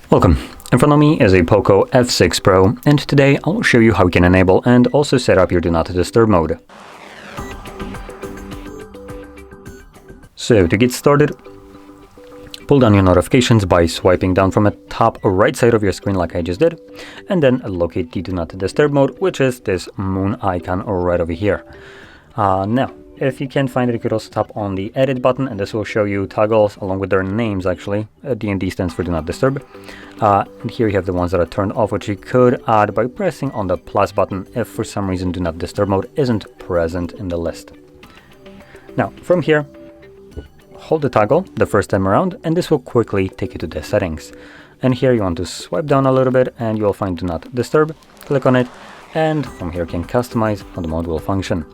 Welcome. In front of me is a POCO F6 Pro, and today I'll show you how you can enable and also set up your Do Not Disturb mode. So to get started, pull down your notifications by swiping down from the top right side of your screen like I just did, and then locate the Do Not Disturb mode, which is this moon icon right over here. Now, if you can't find it, you could also tap on the edit button, and this will show you toggles along with their names actually. D&D stands for Do Not Disturb. And here you have the ones that are turned off, which you could add by pressing on the plus button if for some reason Do Not Disturb mode isn't present in the list. Now, from here, hold the toggle the first time around, and this will quickly take you to the settings. And here you want to swipe down a little bit, and you will find Do Not Disturb. Click on it, and from here you can customize how the mode will function.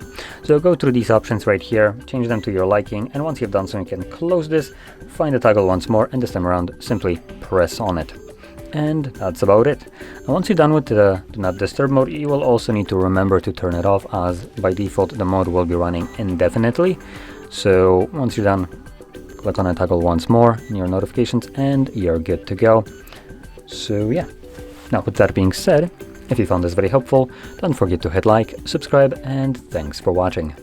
So go through these options right here, change them to your liking, and once you've done so, you can close this, find the toggle once more, and this time around simply press on it. And that's about it. And once you're done with the Do Not Disturb mode, you will also need to remember to turn it off, as by default the mode will be running indefinitely. So once you're done, click on the toggle once more in your notifications and you're good to go. So yeah, now with that being said, if you found this very helpful, don't forget to hit like, subscribe, and thanks for watching.